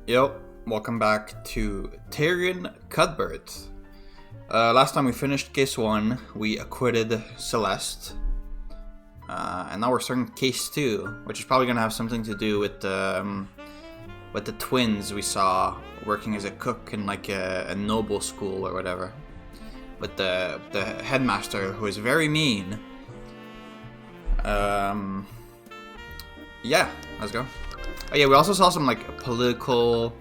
Yep, welcome back to Tyrion Cuthbert. Last time we finished case 1, we acquitted Celeste. And now we're starting case 2, which is probably going to have something to do with the twins we saw working as a cook in like a noble school or whatever. With the headmaster who is very mean. Yeah, let's go. Oh yeah, we also saw some political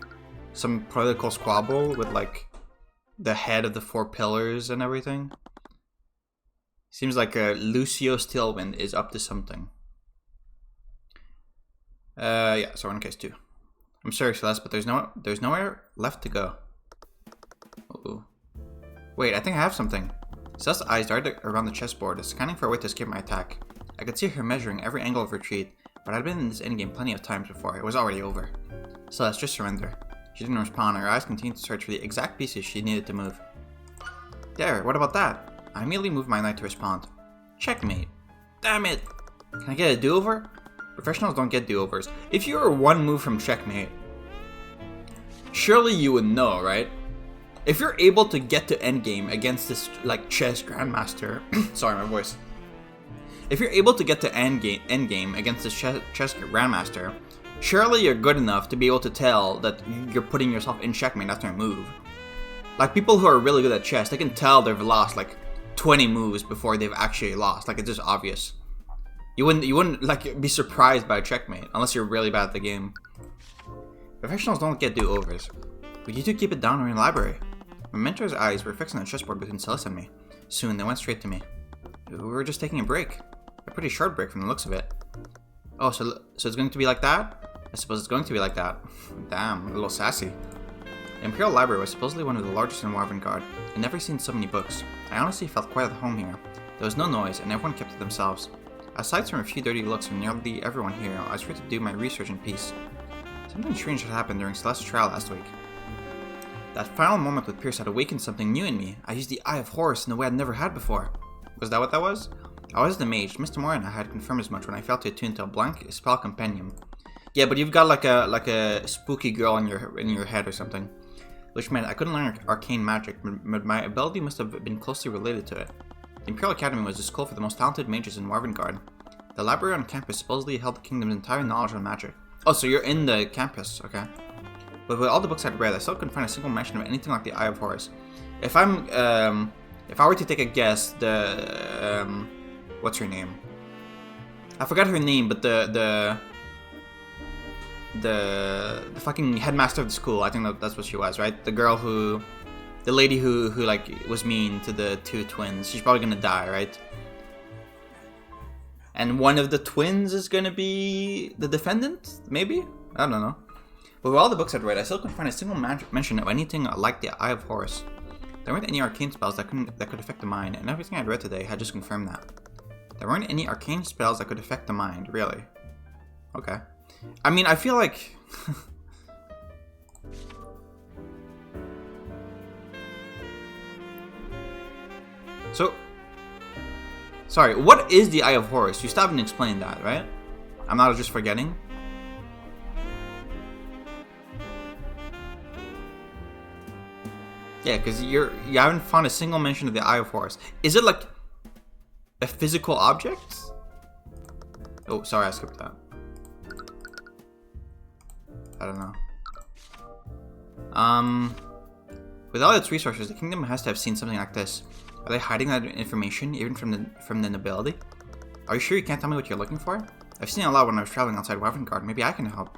squabble with like the head of the 4 pillars and everything. Seems like Lucio Steelwind is up to something. Yeah, so we're in case 2. I'm sorry, Celeste, but there's nowhere left to go. Uh-oh. Wait, I think I have something. Celeste's eyes darted around the chessboard, scanning for a way to escape my attack. I could see her measuring every angle of retreat, but I'd been in this endgame plenty of times before. It was already over. Celeste, just surrender. She didn't respond. Her eyes continued to search for the exact pieces she needed to move. There, what about that? I immediately moved my knight to respond. Checkmate. Damn it! Can I get a do-over? Professionals don't get do-overs. If you were 1 move from checkmate, surely you would know, right? If you're able to get to endgame against this like chess grandmaster, sorry, my voice. If you're able to get to endgame against this chess grandmaster, surely you're good enough to be able to tell that you're putting yourself in checkmate after a move. Like people who are really good at chess, they can tell they've lost like 20 moves before they've actually lost. Like it's just obvious. You wouldn't like be surprised by a checkmate unless you're really bad at the game. Professionals don't get do-overs. But you two keep it down in your library. My mentor's eyes were fixed on the chessboard between Celeste and me. Soon they went straight to me. We were just taking a break. A pretty short break from the looks of it. Oh, so it's going to be like that? I suppose it's going to be like that. Damn, a little sassy. The Imperial Library was supposedly one of the largest in Warvengard. I'd never seen so many books. I honestly felt quite at home here. There was no noise, and everyone kept to themselves. Aside from a few dirty looks from nearly everyone here, I was free to do my research in peace. Something strange had happened during Celeste's trial last week. That final moment with Pierce had awakened something new in me. I used the Eye of Horus in a way I'd never had before. Was that what that was? I was the mage. Mr. Morin had confirmed as much when I failed to attune to a blank spell compendium. Yeah, but you've got like a spooky girl in your head or something. Which meant I couldn't learn arcane magic, but my ability must have been closely related to it. The Imperial Academy was the school for the most talented mages in Warvengard. The library on campus supposedly held the kingdom's entire knowledge on magic. Oh, so you're in the campus, okay. But with all the books I'd read, I still couldn't find a single mention of anything like the Eye of Horus. If I were to take a guess, what's her name? I forgot her name, but the fucking headmaster of the school, I think that's what she was, right? The lady who like was mean to the 2 twins. She's probably gonna die, right? And one of the twins is gonna be the defendant, maybe? I don't know. But with all the books I'd read, I still couldn't find a single mention of anything like the Eye of Horus. There weren't any arcane spells that could affect the mind, and everything I'd read today had just confirmed that. There weren't any arcane spells that could affect the mind, really. Okay. I mean, I feel like... So... Sorry, what is the Eye of Horus? You still haven't explained that, right? I'm not just forgetting. Yeah, because you haven't found a single mention of the Eye of Horus. Is it like a physical object? Oh, sorry, I skipped that. I don't know. With all its resources, the kingdom has to have seen something like this. Are they hiding that information, even from the nobility? Are you sure you can't tell me what you're looking for? I've seen a lot when I was traveling outside Warvengard. Maybe I can help.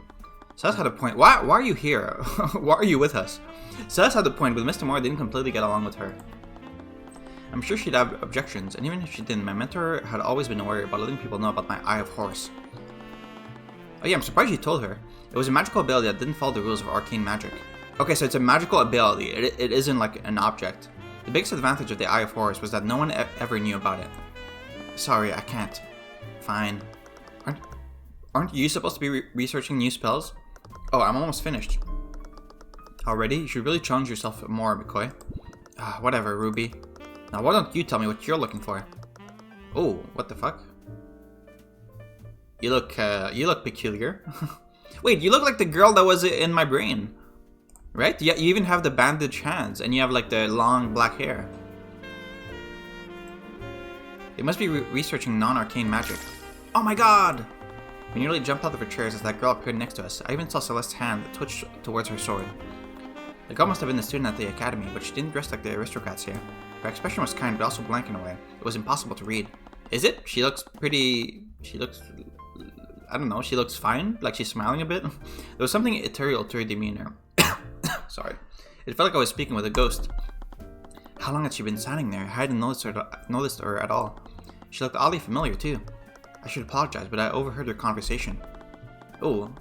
Celeste had a point. Why are you here? Why are you with us? Celeste had a point, but Mr. Moore didn't completely get along with her. I'm sure she'd have objections, and even if she didn't, my mentor had always been worried about letting people know about my Eye of Horus. Oh yeah, I'm surprised you told her. It was a magical ability that didn't follow the rules of arcane magic. Okay, so it's a magical ability. It isn't like an object. The biggest advantage of the Eye of Horus was that no one ever knew about it. Sorry, I can't. Fine. Aren't you supposed to be researching new spells? Oh, I'm almost finished. Already? You should really challenge yourself more, McCoy. Whatever, Ruby. Now why don't you tell me what you're looking for? Oh, what the fuck? You look peculiar. Wait, you look like the girl that was in my brain. Right? Yeah, you even have the bandaged hands, and you have like the long black hair. They must be researching non-arcane magic. Oh my god! We nearly jumped out of our chairs as that girl appeared next to us. I even saw Celeste's hand that twitched towards her sword. The girl must have been a student at the academy, but she didn't dress like the aristocrats here. Her expression was kind, but also blank in a way. It was impossible to read. Is it? She looks pretty... She looks... I don't know, she looks fine, like she's smiling a bit. There was something ethereal to her demeanor. Sorry. It felt like I was speaking with a ghost. How long had she been standing there? I hadn't noticed her at all. She looked oddly familiar too. I should apologize, but I overheard their conversation. Oh.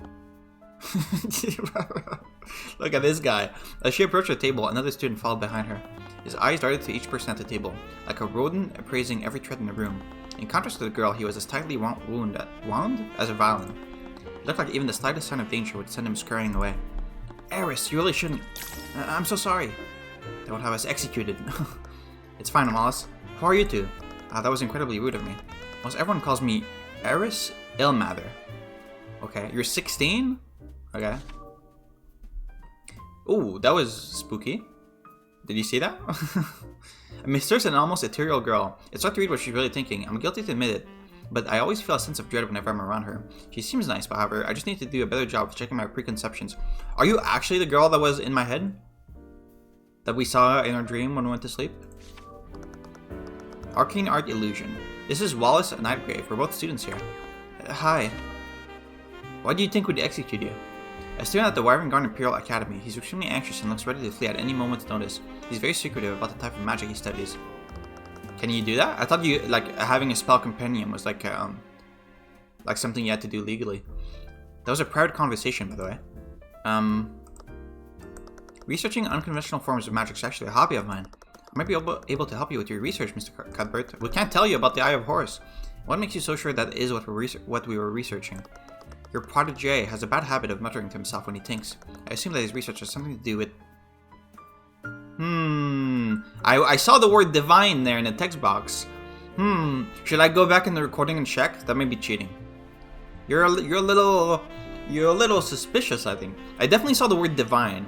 Look at this guy. As she approached the table, another student followed behind her. His eyes darted to each person at the table, like a rodent appraising every tread in the room. In contrast to the girl, he was as tightly wound as a violin. It looked like even the slightest sign of danger would send him scurrying away. Eris, you really shouldn't. I'm so sorry. They would have us executed. It's fine, Amalis. Who are you two? That was incredibly rude of me. Most everyone calls me Eris Ilmather. Okay, you're 16? Okay. Ooh, that was spooky. Did you see that? A mysterious and almost ethereal girl. It's hard to read what she's really thinking. I'm guilty to admit it, but I always feel a sense of dread whenever I'm around her. She seems nice, but however, I just need to do a better job of checking my preconceptions. Are you actually the girl that was in my head? That we saw in our dream when we went to sleep? Arcane Art Illusion. This is Wallace Nightgrave. We're both students here. Hi. Why do you think we'd execute you? A student at the Wyvern Garden Imperial Academy. He's extremely anxious and looks ready to flee at any moment's notice. He's very secretive about the type of magic he studies. Can you do that? I thought you having a spell companion was like something you had to do legally. That was a private conversation, by the way. Researching unconventional forms of magic is actually a hobby of mine. I might be able to help you with your research, Mr. Cuthbert. We can't tell you about the Eye of Horus. What makes you so sure that is what we were researching? Your protege has a bad habit of muttering to himself when he thinks. I assume that his research has something to do with... I saw the word divine there in the text box. Should I go back in the recording and check? That may be cheating. You're a little suspicious, I think. I definitely saw the word divine.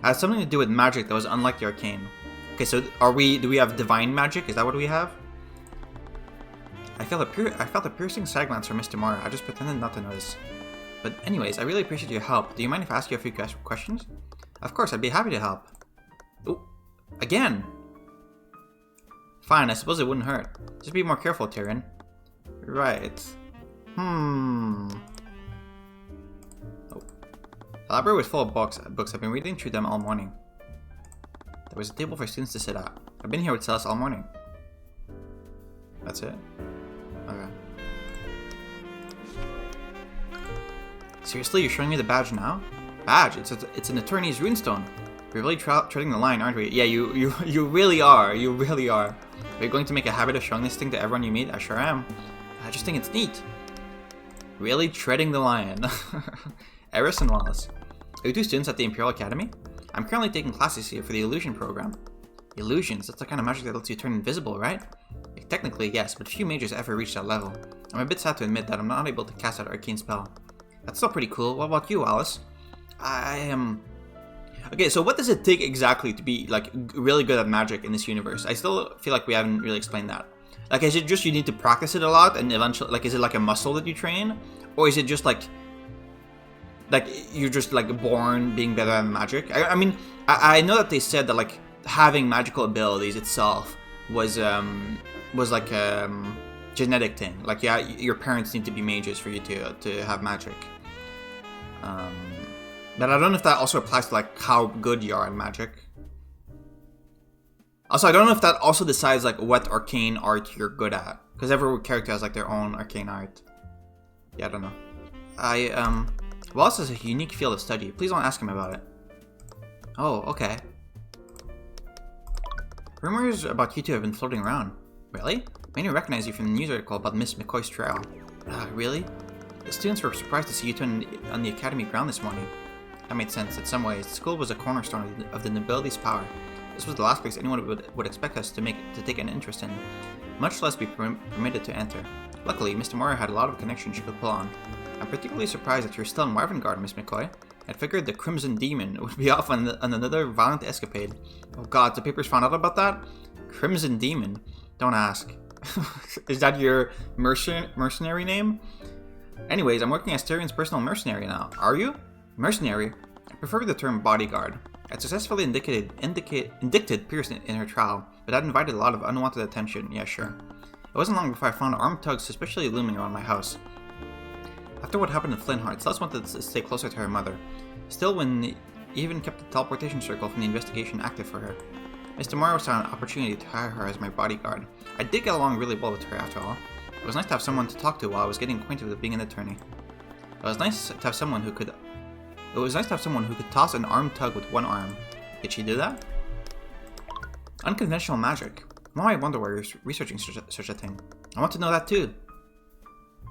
It has something to do with magic that was unlike the arcane. Okay, so do we have divine magic? Is that what we have? I felt a piercing side glance from Mr. Mora. I just pretended not to notice. But anyways, I really appreciate your help. Do you mind if I ask you a few questions? Of course, I'd be happy to help. Oh, again! Fine, I suppose it wouldn't hurt. Just be more careful, Tyrion. Right. Oh. The library was full of books. I've been reading through them all morning. There was a table for students to sit at. I've been here with Celeste all morning. That's it? Okay. Seriously, you're showing me the badge now? Badge? It's an attorney's runestone. We're really treading the line, aren't we? Yeah, you really are. You really are. Are you going to make a habit of showing this thing to everyone you meet? I sure am. I just think it's neat. Really treading the line. Eris and Wallace. Are you two students at the Imperial Academy? I'm currently taking classes here for the Illusion program. Illusions? That's the kind of magic that lets you turn invisible, right? Technically, yes, but few mages ever reach that level. I'm a bit sad to admit that I'm not able to cast that arcane spell. That's still pretty cool. What about you, Alice? I am... Okay, so what does it take exactly to be, like, really good at magic in this universe? I still feel like we haven't really explained that. Like, is it just you need to practice it a lot and eventually, like, is it like a muscle that you train? Or is it just like you're just, like, born being better at magic? I mean, I know that they said that, like, having magical abilities itself was like a genetic thing. Like, yeah, your parents need to be mages for you to have magic. But I don't know if that also applies to, like, how good you are at magic. Also, I don't know if that also decides, like, what arcane art you're good at. Because every character has, like, their own arcane art. Yeah, I don't know. Wallace has a unique field of study. Please don't ask him about it. Oh, okay. Rumors about you two have been floating around. Really? Many recognize you from the news article about Miss McCoy's trial. Really? The students were surprised to see you two on the academy ground this morning. That made sense. In some ways, the school was a cornerstone of the nobility's power. This was the last place anyone would expect us to take an interest in, much less be permitted to enter. Luckily, Mr. Mora had a lot of connections she could pull on. I'm particularly surprised that you're still in Wyvern Garden, Miss McCoy. I figured the Crimson Demon would be off on another violent escapade. Oh god, the papers found out about that? Crimson Demon? Don't ask. Is that your mercenary name? Anyways, I'm working as Tyrion's personal mercenary now. Are you? Mercenary? I prefer the term bodyguard. I successfully indicted Pierce in her trial, but that invited a lot of unwanted attention. Yeah, sure. It wasn't long before I found armed thugs suspiciously looming around my house. After what happened in Flintheart, Celeste wanted to stay closer to her mother. Still, when even kept the teleportation circle from the investigation active for her. Mr. Morrow saw an opportunity to hire her as my bodyguard. I did get along really well with her after all. It was nice to have someone to talk to while I was getting acquainted with being an attorney. It was nice to have someone who could toss an armed tug with one arm. Did she do that? Unconventional magic. Now I wonder why you're researching such a thing. I want to know that too.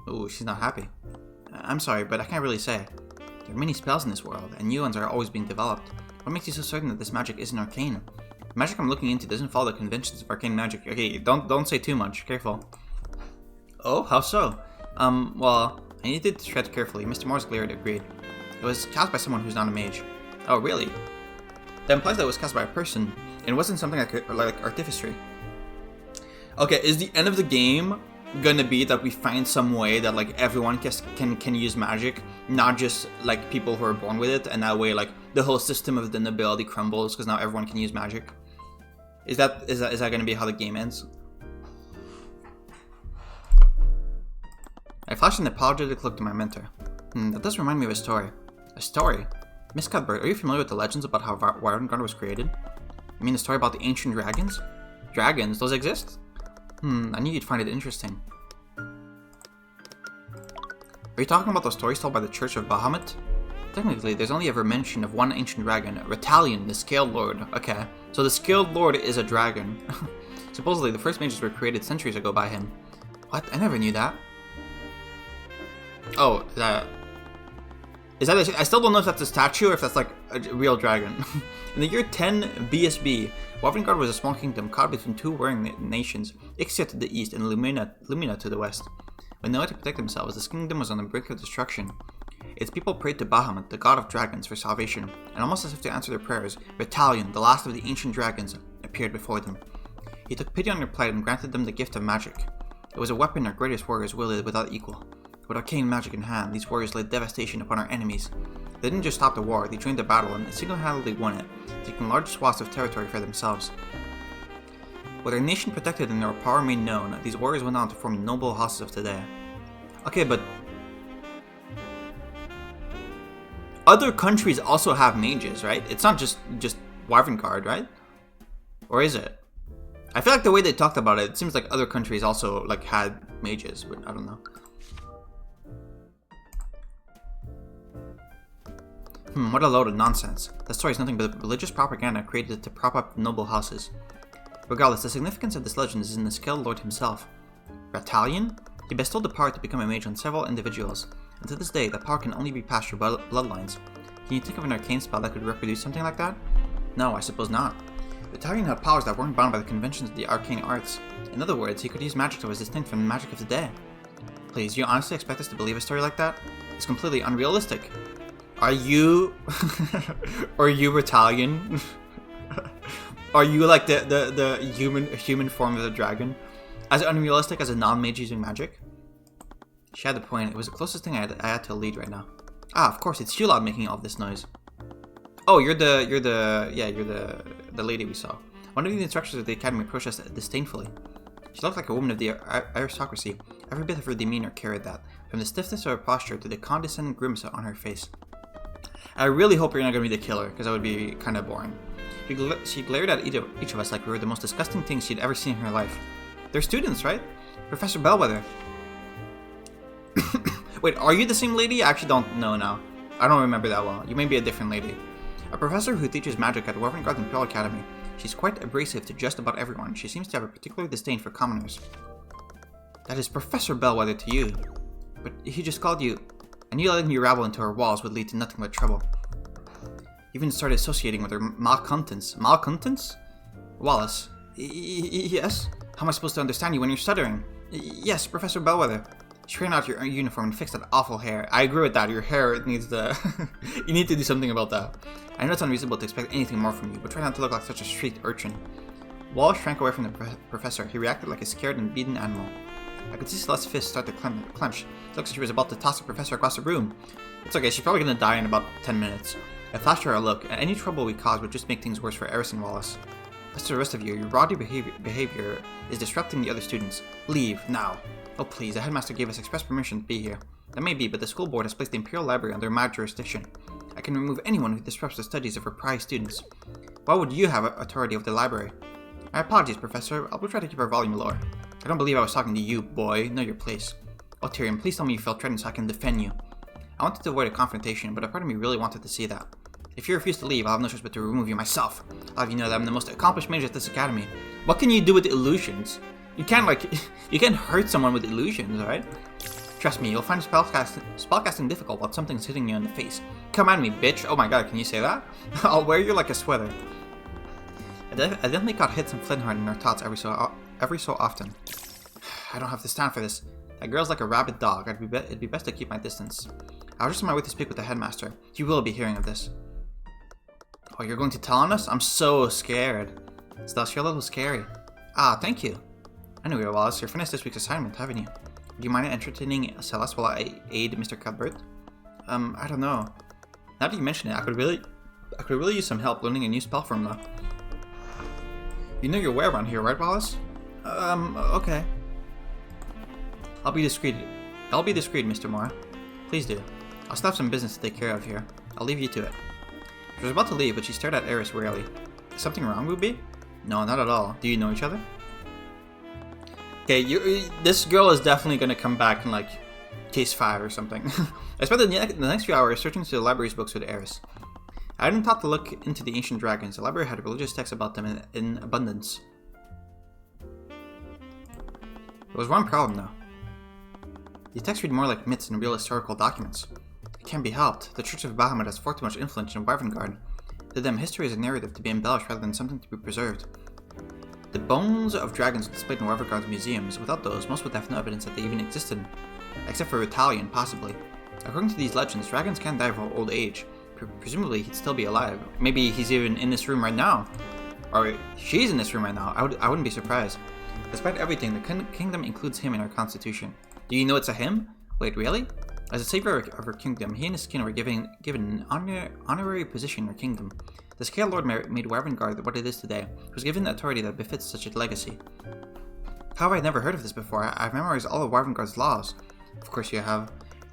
Ooh, she's not happy. I'm sorry, but I can't really say. There are many spells in this world, and new ones are always being developed. What makes you so certain that this magic isn't arcane? The magic I'm looking into doesn't follow the conventions of arcane magic. Okay, don't say too much. Careful. Oh, how so? Well, I needed to tread carefully. Mr. Morse glared agreed. It was cast by someone who's not a mage. Oh, really? That implies that it was cast by a person. It wasn't something like artificery. Okay, is the end of the game gonna be that we find some way that like everyone can use magic, not just like people who are born with it, and that way like the whole system of the nobility crumbles because now everyone can use magic? Is that gonna be how the game ends? I flashed an apologetic look to my mentor. That does remind me of a story. A story? Miss Cuthbert, are you familiar with the legends about how Warengard was created? You mean the story about the ancient dragons? Dragons? Those exist? I knew you'd find it interesting. Are you talking about those stories told by the Church of Bahamut? Technically, there's only ever mention of one ancient dragon, Ratalion, the Scaled Lord. Okay, so the Scaled Lord is a dragon. Supposedly, the first mages were created centuries ago by him. What? I never knew that. Oh, is that I still don't know if that's a statue or if that's like a real dragon. In the year 10 BSB, Wavengard was a small kingdom caught between two warring nations, Ixia to the east and Lumina to the west. With no way to protect themselves, this kingdom was on the brink of destruction. Its people prayed to Bahamut, the god of dragons, for salvation, and almost as if to answer their prayers, Ratalion, the last of the ancient dragons, appeared before them. He took pity on their plight and granted them the gift of magic. It was a weapon our greatest warriors wielded without equal. With arcane magic in hand, these warriors laid devastation upon our enemies. They didn't just stop the war, they joined the battle and single-handedly won it, taking large swaths of territory for themselves. With their nation protected and their power made known, these warriors went on to form the noble houses of today. Okay, but other countries also have mages, right? It's not just Wavengard, right? Or is it? I feel like the way they talked about it seems like other countries also like had mages, but I don't know. What a load of nonsense. That story is nothing but religious propaganda created to prop up noble houses. Regardless, the significance of this legend is in the Scaled Lord himself. Ratalion? He bestowed the power to become a mage on several individuals, and to this day, that power can only be passed through bloodlines. Can you think of an arcane spell that could reproduce something like that? No, I suppose not. Ratalion had powers that weren't bound by the conventions of the arcane arts. In other words, he could use magic that was distinct from the magic of the day. Please, you honestly expect us to believe a story like that? It's completely unrealistic. Are you Ratalion? Are you like the human form of the dragon? As unrealistic as a non-mage using magic? She had a point. It was the closest thing I had to a lead right now. Ah, of course, it's Shulad making all this noise. Oh, you're the lady we saw. One of the instructors of the academy approached us disdainfully. She looked like a woman of the aristocracy. Every bit of her demeanor carried that, from the stiffness of her posture to the condescending grimace on her face. I really hope you're not going to be the killer, because that would be kind of boring. She glared at each of us like we were the most disgusting things she'd ever seen in her life. They're students, right? Professor Bellwether. Wait, are you the same lady? I actually don't know now. I don't remember that well. You may be a different lady. A professor who teaches magic at Wavengard Imperial Academy. She's quite abrasive to just about everyone. She seems to have a particular disdain for commoners. That is Professor Bellwether to you. But he just called you, and you letting you rabble into her walls would lead to nothing but trouble. You even started associating with her malcontents. Malcontents? Wallace. Yes? How am I supposed to understand you when you're stuttering? Yes, Professor Bellwether. Straighten out your uniform and fix that awful hair. I agree with that. Your hair needs to... you need to do something about that. I know it's unreasonable to expect anything more from you, but try not to look like such a street urchin. Wallace shrank away from the professor. He reacted like a scared and beaten animal. I could see Celeste's fist start to clench. It looks like she was about to toss the professor across the room. It's okay, she's probably gonna die in about 10 minutes. I flashed her a look, and any trouble we cause would just make things worse for Eris and Wallace. As to the rest of you, your rowdy behavior is disrupting the other students. Leave, now. Oh please, the headmaster gave us express permission to be here. That may be, but the school board has placed the Imperial Library under my jurisdiction. I can remove anyone who disrupts the studies of her prize students. Why would you have authority over the library? My apologies, Professor. I will try to keep our volume lower. I don't believe I was talking to you, boy. Know your place. Oh, Tyrion, please tell me you felt threatened so I can defend you. I wanted to avoid a confrontation, but a part of me really wanted to see that. If you refuse to leave, I'll have no choice but to remove you myself. I'll have you know that I'm the most accomplished mage at this academy. What can you do with illusions? You can't, you can't hurt someone with illusions, alright? Trust me, you'll find spellcasting difficult while something's hitting you in the face. Come at me, bitch. Oh my god, can you say that? I'll wear you like a sweater. I definitely got hits and Flintheart in our thoughts every so often. I don't have to stand for this. That girl's like a rabid dog. It'd be best to keep my distance. I was just on my way to speak with the headmaster. He will be hearing of this. Oh, you're going to tell on us? I'm so scared. Celeste, you're a little scary. Ah, thank you. Anyway, Wallace, you're finished this week's assignment, haven't you? Do you mind entertaining Celeste while I aid Mr. Cuthbert? I don't know. Now that you mention it, I could really use some help learning a new spell formula. You know your way around here, right, Wallace? Okay. I'll be discreet, Mr. Mora. Please do. I'll still have some business to take care of here. I'll leave you to it. She was about to leave, but she stared at Eris warily. Is something wrong, Ruby? No, not at all. Do you know each other? Okay, this girl is definitely going to come back in, like, case 5 or something. I spent the next few hours searching through the library's books with Eris. I hadn't thought to look into the ancient dragons. The library had religious texts about them in abundance. There was one problem, though. These texts read more like myths than real historical documents. It can't be helped. The Church of Bahamut has far too much influence in Wyverngard. To them, history is a narrative to be embellished rather than something to be preserved. The bones of dragons are displayed in Wyverngard's museums. Without those, most would have no evidence that they even existed. Except for Italian, possibly. According to these legends, dragons can die of old age. Presumably, he'd still be alive. Maybe he's even in this room right now. Or she's in this room right now. I wouldn't be surprised. Despite everything, the kingdom includes him in our constitution. Do you know it's a him? Wait, really? As a savior of our kingdom, he and his kin were given an honorary position in our kingdom. The Scale Lord made Wyverngard what it is today. He was given the authority that befits such a legacy. How have I never heard of this before? I've memorized all of Wyverngard's laws. Of course you have.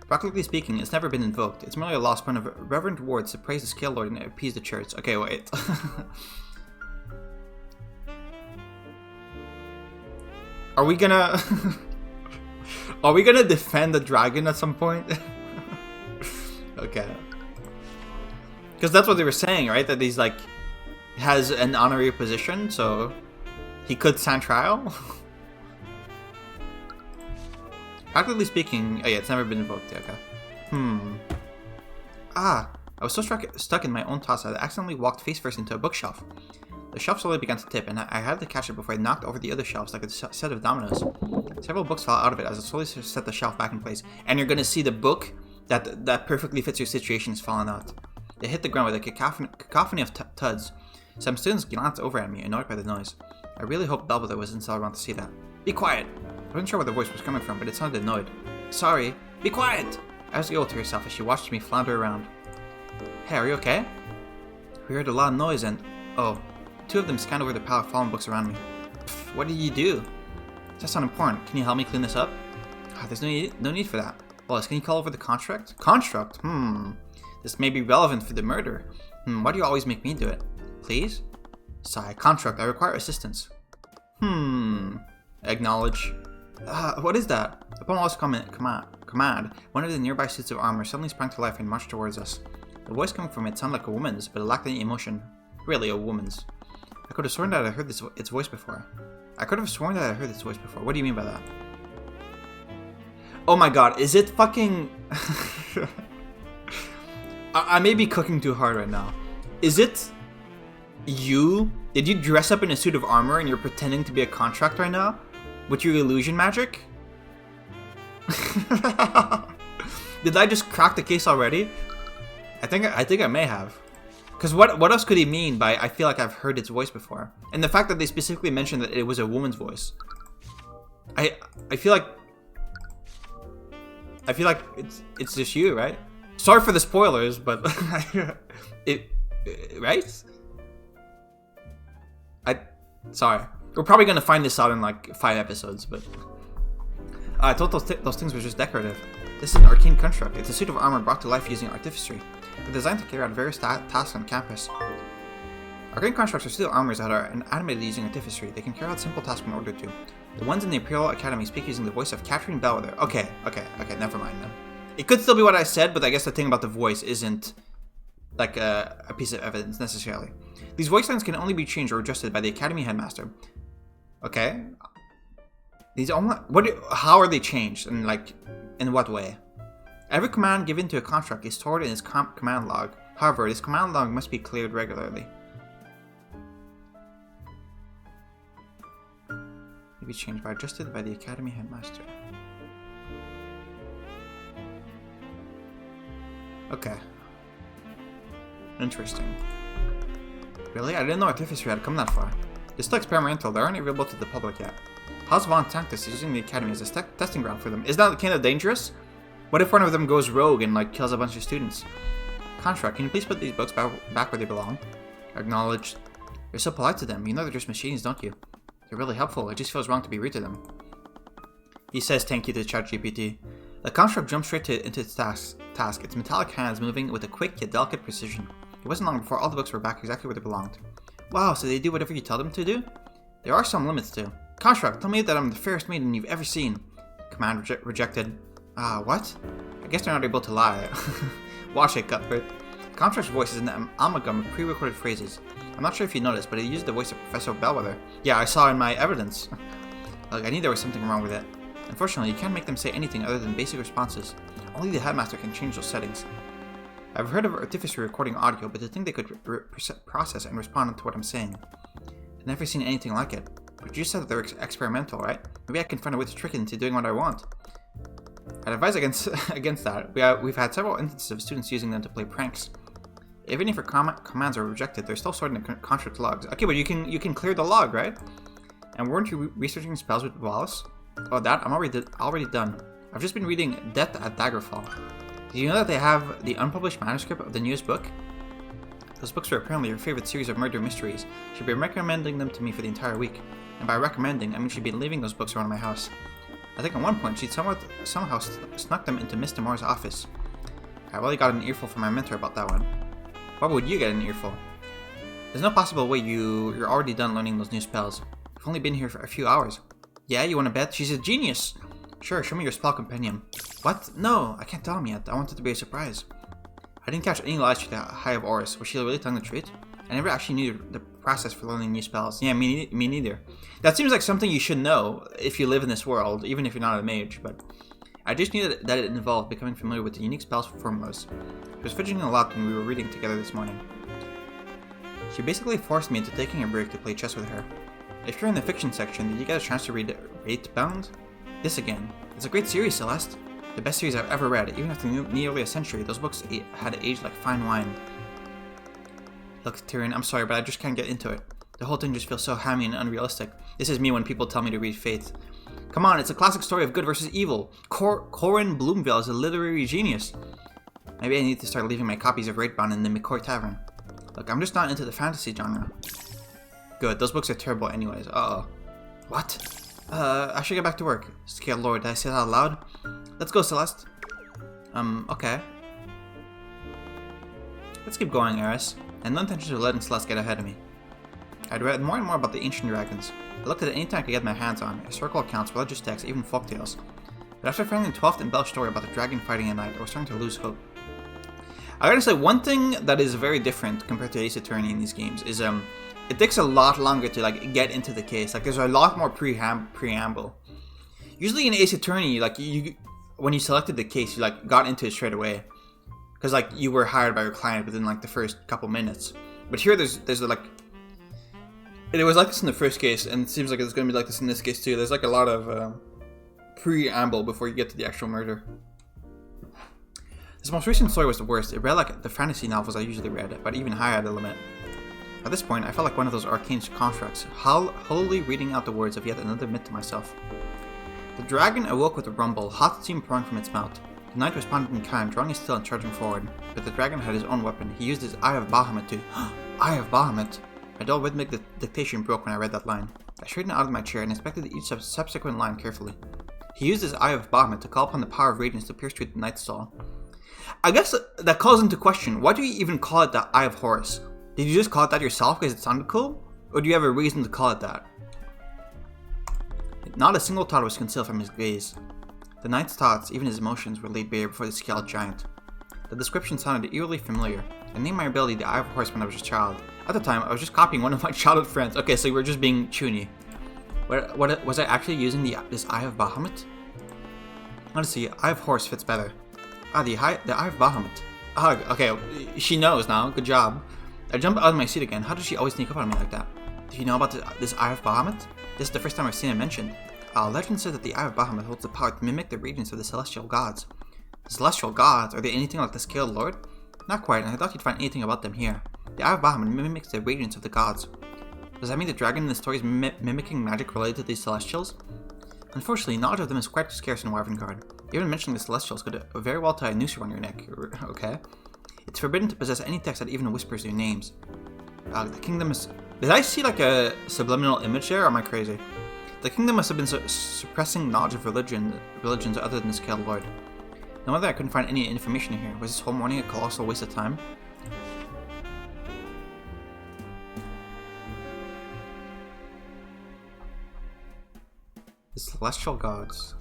Practically speaking, it's never been invoked. It's merely a lost point of reverent words to praise the Scale Lord and appease the church. Okay, wait. Are we gonna... Are we gonna defend the dragon at some point? Okay. Because that's what they were saying, right? That he's like... has an honorary position, so... he could stand trial? Practically speaking... oh yeah, it's never been invoked. Okay. Ah! I was so stuck in my own thoughts that I accidentally walked face first into a bookshelf. The shelf slowly began to tip, and I had to catch it before I knocked over the other shelves like a set of dominoes. Several books fell out of it as I slowly set the shelf back in place. And you're gonna see the book that perfectly fits your situation is falling out. They hit the ground with a cacophony of thuds. Some students glanced over at me, annoyed by the noise. I really hoped Belvedere wasn't still around to see that. Be quiet! I wasn't sure where the voice was coming from, but it sounded annoyed. Sorry. Be quiet! Asked Gil to herself as she watched me flounder around. Hey, are you okay? We heard a lot of noise and... oh. Two of them scanned over the pile of fallen books around me. Pfft, what did you do? That's not important. Can you help me clean this up? Oh, there's no need for that. Wallace, can you call over the construct? Construct? This may be relevant for the murder. Why do you always make me do it? Please? Sigh. Construct, I require assistance. Acknowledge. What is that? Upon Wallace's command, one of the nearby suits of armor suddenly sprang to life and marched towards us. The voice coming from it sounded like a woman's, but it lacked any emotion. Really, a woman's. I could have sworn that I heard its voice before. What do you mean by that? Oh my god, is it fucking... I may be cooking too hard right now. Is it... you? Did you dress up in a suit of armor and you're pretending to be a contract right now? With your illusion magic? Did I just crack the case already? I think I may have. Because what else could he mean by I feel like I've heard its voice before? And the fact that they specifically mentioned that it was a woman's voice. I feel like it's just you, right? Sorry for the spoilers, but right? Sorry. We're probably gonna find this out in like 5 episodes, but I thought those things were just decorative. This is an arcane construct. It's a suit of armor brought to life using artistry. They're designed to carry out various tasks on campus. Arcane constructs are steel armors that are animated using artistry. They can carry out simple tasks in order to. The ones in the Imperial Academy speak using the voice of Catherine Bellwether. Okay, never mind then. It could still be what I said, but I guess the thing about the voice isn't like a piece of evidence necessarily. These voice lines can only be changed or adjusted by the Academy headmaster. Okay. How are they changed, and like in what way? Every command given to a construct is stored in its command log. However, this command log must be cleared regularly. May be changed or adjusted by the Academy headmaster. Okay. Interesting. Really? I didn't know artistry had come that far. They're still experimental. They aren't available to the public yet. House Von Sanctus is using the Academy as a testing ground for them. Is that kind of dangerous? What if one of them goes rogue and like kills a bunch of students? Construct, can you please put these books back where they belong? Acknowledged. You're so polite to them. You know they're just machines, don't you? They're really helpful. It just feels wrong to be rude to them. He says thank you to ChatGPT. The construct jumps straight into its task, its metallic hands moving with a quick yet delicate precision. It wasn't long before all the books were back exactly where they belonged. Wow, so they do whatever you tell them to do? There are some limits too. Construct, tell me that I'm the fairest maiden you've ever seen. Command rejected. What? I guess they're not able to lie. Watch it, Cuthbert. Construct's voice is an amalgam of pre-recorded phrases. I'm not sure if you noticed, but it used the voice of Professor Bellwether. Yeah, I saw in my evidence. Look, I knew there was something wrong with it. Unfortunately, you can't make them say anything other than basic responses. Only the headmaster can change those settings. I've heard of artificer recording audio, but to think they could process and respond to what I'm saying. I've never seen anything like it. But you said that they're experimental, right? Maybe I can find a way to trick it into doing what I want. I'd advise against that. We've had several instances of students using them to play pranks. Even if your commands are rejected, they're still stored in the construct logs. Okay, but you can clear the log, right? And weren't you researching spells with Wallace? Oh, that? I'm already done. I've just been reading Death at Daggerfall. Did you know that they have the unpublished manuscript of the newest book? Those books are apparently your favorite series of murder mysteries. She'd been recommending them to me for the entire week. And by recommending, I mean she'd been leaving those books around my house. I think at one point she'd somehow snuck them into Mr. Moore's office. I really got an earful from my mentor about that one. Why would you get an earful? There's no possible way you're already done learning those new spells. You've only been here for a few hours. Yeah, you wanna bet? She's a genius! Sure, show me your spell compendium. What? No, I can't tell him yet. I want it to be a surprise. I didn't catch any lies to the High of Oris. Was she really telling the truth? I never actually knew the process for learning new spells. Yeah, me neither. That seems like something you should know if you live in this world, even if you're not a mage, but I just knew that it involved becoming familiar with the unique spells formulas. She was fidgeting a lot when we were reading together this morning. She basically forced me into taking a break to play chess with her. If you're in the fiction section, did you get a chance to read Wraithbound? This again. It's a great series, Celeste. The best series I've ever read. Even after nearly a century, those books had aged like fine wine. Look, Tyrion, I'm sorry, but I just can't get into it. The whole thing just feels so hammy and unrealistic. This is me when people tell me to read Faith. Come on, it's a classic story of good versus evil. Corin Bloomville is a literary genius. Maybe I need to start leaving my copies of Wraithbound in the McCoy Tavern. Look, I'm just not into the fantasy genre. Good, those books are terrible anyways. Uh-oh. What? I should get back to work. Scale Lord, did I say that out loud? Let's go, Celeste. Okay. Let's keep going, Eris. And no intention of letting Celeste get ahead of me. I'd read more and more about the ancient dragons. I looked at anything I could get my hands on, historical accounts, religious texts, even folktales. But after finding the 12th embellished story about the dragon fighting at night, I was starting to lose hope. I gotta say, one thing that is very different compared to Ace Attorney in these games is, it takes a lot longer to, like, get into the case. Like, there's a lot more preamble. Usually in Ace Attorney, like, when you selected the case, you, like, got into it straight away. Because, like, you were hired by your client within, like, the first couple minutes. But here, there's like... It was like this in the first case, and it seems like it's going to be like this in this case, too. There's, like, a lot of preamble before you get to the actual murder. This most recent story was the worst. It read like the fantasy novels I usually read, but even higher the limit. At this point, I felt like one of those arcane constructs, hollowly reading out the words of yet another myth to myself. The dragon awoke with a rumble, hot steam pouring from its mouth. The knight responded in kind, drawing his steel and charging forward. But the dragon had his own weapon. He used his Eye of Bahamut to... Eye of Bahamut! My dull rhythmic dictation broke when I read that line. I straightened out of my chair and inspected each subsequent line carefully. He used his Eye of Bahamut to call upon the power of radiance to pierce through the knight's soul. I guess that calls into question, why do you even call it the Eye of Horus? Did you just call it that yourself because it sounded cool? Or do you have a reason to call it that? Not a single thought was concealed from his gaze. The knight's thoughts, even his emotions, were laid bare before the scaled giant. The description sounded eerily familiar. I named my ability the Eye of Horus when I was a child. At the time, I was just copying one of my childhood friends. Okay, so we were just being chuny. What was I actually using this Eye of Bahamut? Honestly, Eye of Horus fits better. The Eye of Bahamut. Okay, she knows now. Good job. I jumped out of my seat again. How does she always sneak up on me like that? Do you know about this Eye of Bahamut? This is the first time I've seen it mentioned. Legend says that the Eye of Bahamut holds the power to mimic the radiance of the celestial gods. The celestial gods? Are they anything like the Scaled Lord? Not quite, and I thought you'd find anything about them here. The Eye of Bahamut mimics the radiance of the gods. Does that mean the dragon in the story is mimicking magic related to these celestials? Unfortunately, knowledge of them is quite scarce in Wyvern. Even mentioning the celestials could very well tie a noose around your neck. Okay. It's forbidden to possess any text that even whispers their names. The kingdom is... Did I see like a subliminal image there, or am I crazy? The kingdom must have been suppressing knowledge of religions other than the Scaled Lord. No wonder I couldn't find any information here. Was this whole morning a colossal waste of time? The celestial gods.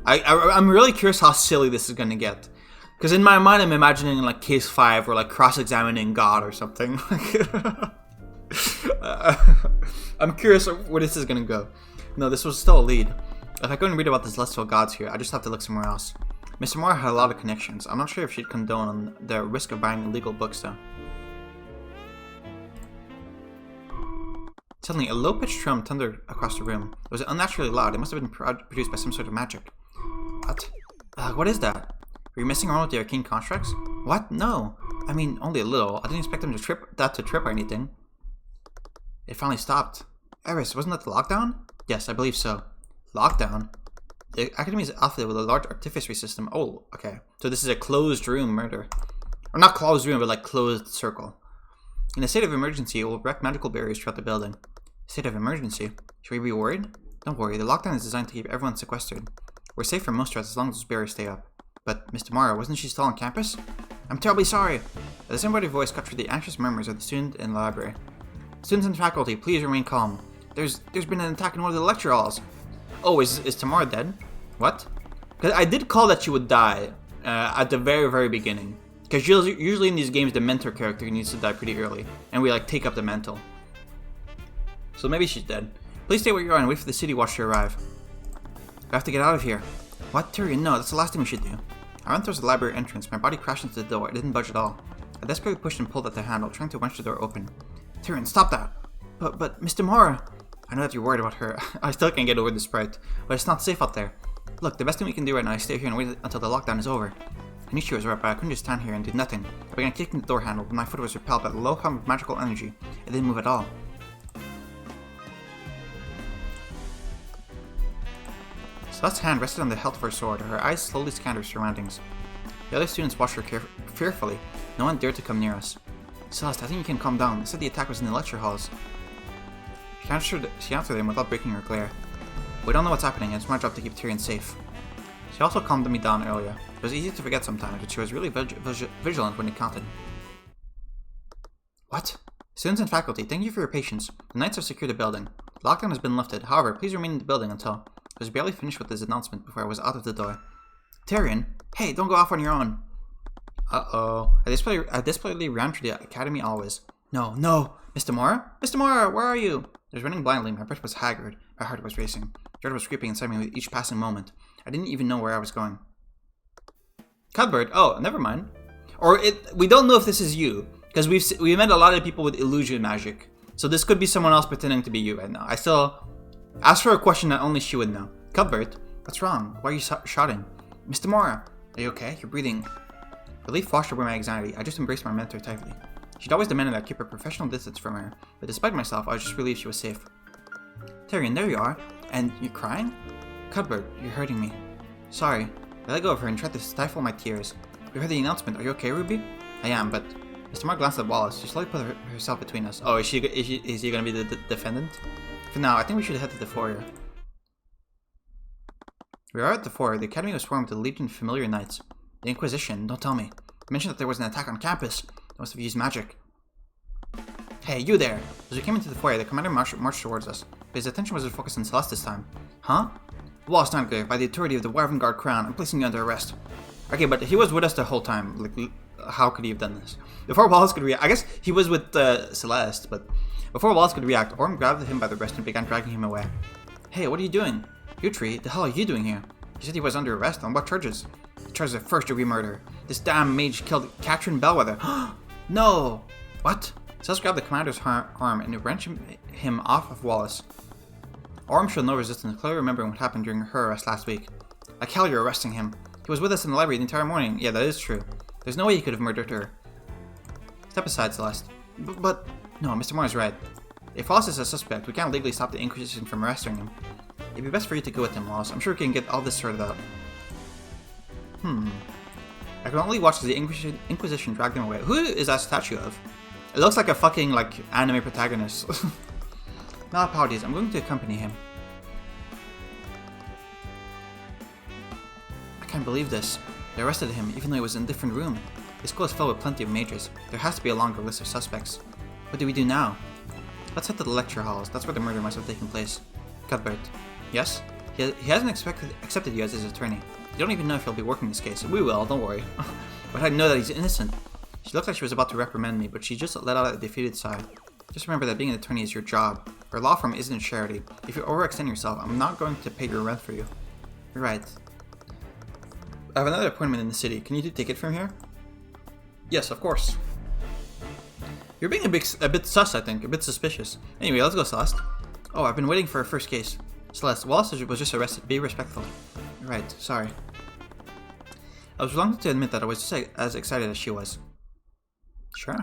I'm really curious how silly this is gonna get. Because in my mind I'm imagining like case 5 or like cross-examining God or something. I'm curious where this is gonna go. No, this was still a lead. If I couldn't read about the celestial gods here, I just have to look somewhere else. Mr. Moore had a lot of connections. I'm not sure if she'd condone on the risk of buying illegal books though. Suddenly, a low-pitched drum thundered across the room. It was unnaturally loud. It must have been produced by some sort of magic. What? What is that? Were you messing around with the arcane constructs? What? No. I mean, only a little. I didn't expect them to trip or anything. It finally stopped. Eris, wasn't that the lockdown? Yes, I believe so. Lockdown? The Academy is outfitted with a large artificery system. Oh, okay. So this is a closed room murder. Or not closed room, but like closed circle. In a state of emergency, it will erect magical barriers throughout the building. State of emergency? Should we be worried? Don't worry, the lockdown is designed to keep everyone sequestered. We're safe from most threats as long as those barriers stay up. But, Mr. Morrow, wasn't she still on campus? I'm terribly sorry! A disembodied voice cut through the anxious murmurs of the student in the library. Students and faculty, please remain calm. There's been an attack in one of the lecture halls. Oh, is Tamara dead? What? Because I did call that she would die at the very, very beginning. Because usually in these games, the mentor character needs to die pretty early. And we, like, take up the mantle. So maybe she's dead. Please stay where you are and wait for the city watch to arrive. We have to get out of here. What? Tyrion, no, that's the last thing we should do. I ran towards the library entrance. My body crashed into the door. It didn't budge at all. I desperately pushed and pulled at the handle, trying to wrench the door open. Tyrion, stop that! But, Mr. Mora! I know that you're worried about her. I still can't get over the sprite. But it's not safe out there. Look, the best thing we can do right now is stay here and wait until the lockdown is over. I knew she was right, but I couldn't just stand here and do nothing. I began kicking the door handle, but my foot was repelled by a low hum of magical energy. It didn't move at all. Celeste's hand rested on the hilt of her sword. Her eyes slowly scanned her surroundings. The other students watched her fearfully. No one dared to come near us. Celeste, I think you can calm down. They said the attack was in the lecture halls. She answered him without breaking her glare. We don't know what's happening, and it's my job to keep Tyrion safe. She also calmed me down earlier. It was easy to forget sometimes, but she was really vigilant when it counted. What? Students and faculty, thank you for your patience. The knights have secured the building. The lockdown has been lifted. However, please remain in the building until... I was barely finished with this announcement before I was out of the door. Tyrion! Hey, don't go off on your own! Uh-oh. I desperately ran through the academy always. No! Mr. Mora? Mr. Mora, where are you? I was running blindly. My breath was haggard. My heart was racing. Dread was creeping inside me with each passing moment. I didn't even know where I was going. Cuthbert? Oh, never mind. Or we don't know if this is you. Because we met a lot of people with illusion magic. So this could be someone else pretending to be you right now. Ask her a question that only she would know. Cuthbert, what's wrong? Why are you shouting? Mr. Mora, are you okay? You're breathing. Relief washed away my anxiety. I just embraced my mentor tightly. She'd always demanded I keep a professional distance from her, but despite myself, I was just relieved she was safe. Tyrion, there you are. And you're crying? Cuthbert, you're hurting me. Sorry. I let go of her and tried to stifle my tears. You heard the announcement. Are you okay, Ruby? I am, but... Mr. Mora glanced at Wallace. She slowly put herself between us. Oh, is he going to be the defendant? For now, I think we should head to the foyer. We are at the foyer. The academy was swarmed with a legion of familiar knights. The Inquisition, don't tell me. You mentioned that there was an attack on campus. They must have used magic. Hey, you there! As we came into the foyer, the commander marched towards us, but his attention was focused on Celeste this time. Huh? Wallace Nightglare, by the authority of the Wyvern Guard Crown, I'm placing you under arrest. Okay, but he was with us the whole time. Like, how could he have done this? Before Wallace could react, I guess he was with Celeste, but before Wallace could react, Orm grabbed him by the wrist and began dragging him away. Hey, what are you doing? You tree, the hell are you doing here? He said he was under arrest. On what charges? The charges of first-degree murder. This damn mage killed Catherine Bellwether. No! What? Celeste grabbed the commander's arm and wrenched him off of Wallace. Orm showed no resistance, clearly remembering what happened during her arrest last week. Like hell, you're arresting him. He was with us in the library the entire morning. Yeah, that is true. There's no way he could have murdered her. Step aside, Celeste. But no, Mr. Moore is right. If Wallace is a suspect, we can't legally stop the Inquisition from arresting him. It'd be best for you to go with him, Wallace. I'm sure we can get all this sorted out. I can only watch as the Inquisition drag them away. Who is that statue of? It looks like a fucking, like, anime protagonist. No apologies, I'm going to accompany him. I can't believe this. They arrested him, even though he was in a different room. His school is filled with plenty of mages. There has to be a longer list of suspects. What do we do now? Let's head to the lecture halls. That's where the murder must have taken place. Cuthbert. Yes? He hasn't accepted you as his attorney. You don't even know if he'll be working this case. We will, don't worry. But I know that he's innocent. She looked like she was about to reprimand me, but she just let out a defeated sigh. Just remember that being an attorney is your job. Our law firm isn't a charity. If you overextend yourself, I'm not going to pay your rent for you. You're right. I have another appointment in the city. Can you take it from here? Yes, of course. You're being a bit sus, I think. A bit suspicious. Anyway, let's go, Celeste. Oh, I've been waiting for our first case. Celeste, Wallace was just arrested. Be respectful. You're right. Sorry. I was reluctant to admit that I was just as excited as she was. Sure.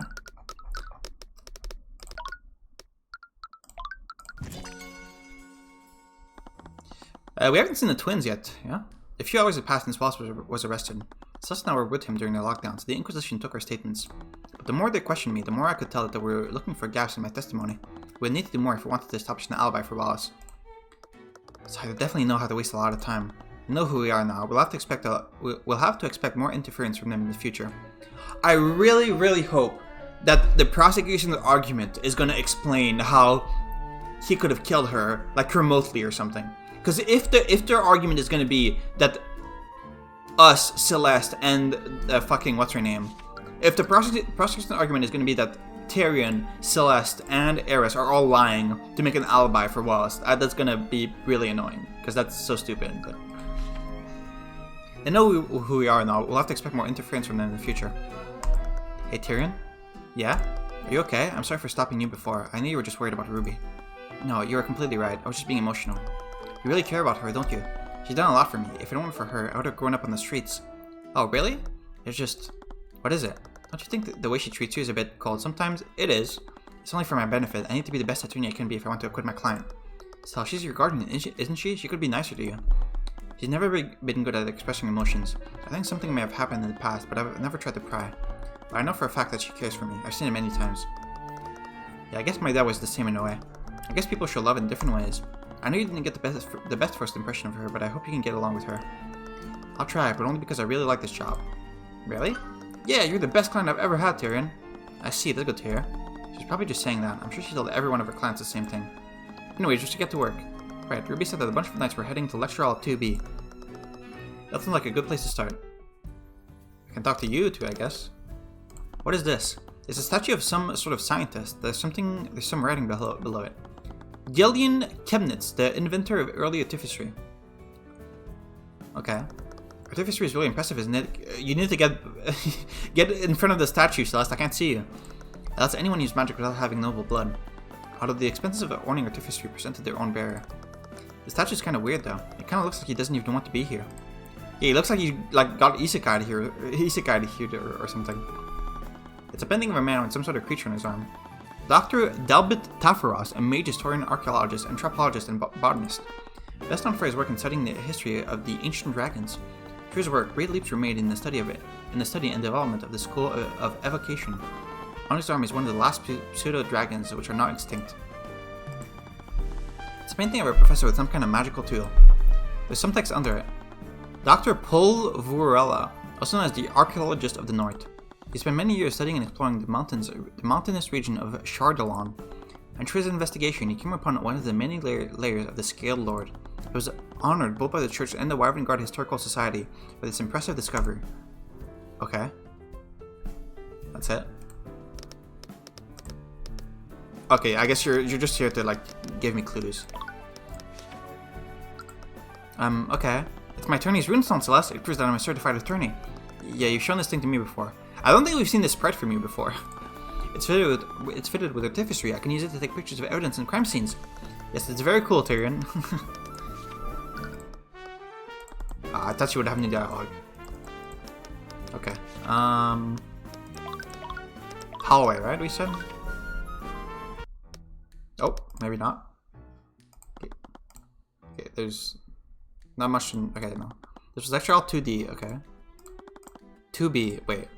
We haven't seen the twins yet, yeah? A few hours had passed since Wallace was arrested. Celeste and I were with him during the lockdown, so the Inquisition took our statements. But the more they questioned me, the more I could tell that they were looking for gaps in my testimony. We would need to do more if we wanted to establish an alibi for Wallace. So I definitely know how to waste a lot of time. We know who we are now. We'll have to expect more interference from them in the future. I really, really hope that the prosecution's argument is going to explain how he could have killed her, like remotely or something. Because if their argument is going to be that us, Celeste, and fucking what's her name, if the prosecution's argument is going to be that Tyrion, Celeste, and Eris are all lying to make an alibi for Wallace, that's going to be really annoying. Because that's so stupid. But they know who we are now. We'll have to expect more interference from them in the future. Hey, Tyrion? Yeah? Are you okay? I'm sorry for stopping you before. I knew you were just worried about Ruby. No, you were completely right. I was just being emotional. You really care about her, don't you? She's done a lot for me. If it weren't for her, I would have grown up on the streets. Oh, really? It's just... What is it? Don't you think the way she treats you is a bit cold? Sometimes it is. It's only for my benefit. I need to be the best attorney I can be if I want to acquit my client. Still, she's your guardian, isn't she? She could be nicer to you. She's never been good at expressing emotions. I think something may have happened in the past, but I've never tried to pry. But I know for a fact that she cares for me. I've seen it many times. Yeah, I guess my dad was the same in a way. I guess people show love in different ways. I know you didn't get the best first impression of her, but I hope you can get along with her. I'll try, but only because I really like this job. Really? Yeah, you're the best client I've ever had, Tyrion. I see, that's good to hear. She's probably just saying that. I'm sure she told every one of her clients the same thing. Anyways, just to get to work. Right, Ruby said that a bunch of knights were heading to Lecture Hall 2B. That sounds like a good place to start. I can talk to you too, I guess. What is this? It's a statue of some sort of scientist. There's some writing below it. Gillian Chemnitz, the inventor of early artificery. Okay. Artificery is really impressive, isn't it? You need to get in front of the statue, Celeste. I can't see you. That lets anyone use magic without having noble blood. Out of the expenses of owning artificery presented their own barrier. The statue's kind of weird though. It kind of looks like he doesn't even want to be here. Yeah, he looks like he got isekai'd here or something. It's a painting of a man with some sort of creature on his arm. Dr. Delbert Tafaros, a mage historian, archaeologist, anthropologist, and botanist. Best known for his work in studying the history of the ancient dragons. Through his work, great leaps were made in the study and development of the school of evocation. On his arm is one of the last pseudo-dragons which are not extinct. It's a painting of a professor with some kind of magical tool. There's some text under it. Dr. Paul Vurella, also known as the Archaeologist of the North. He spent many years studying and exploring the mountainous region of Chardalon, and through his investigation he came upon one of the many layers of the Scaled Lord. He was honored both by the Church and the Wyvern Guard Historical Society for this impressive discovery. Okay. That's it. Okay, I guess you're just here to, like, give me clues. Okay. It's my attorney's runestone, Celeste. It proves that I'm a certified attorney. Yeah, you've shown this thing to me before. I don't think we've seen this sprite from you before. It's fitted with artificery. I can use it to take pictures of evidence in crime scenes. Yes, it's very cool, Tyrion. I thought you would have any dialogue. Okay. Hallway, right? We said. Oh, maybe not. Okay, there's not much in. Okay, no. This was actually all 2D. Okay. 2B. Wait.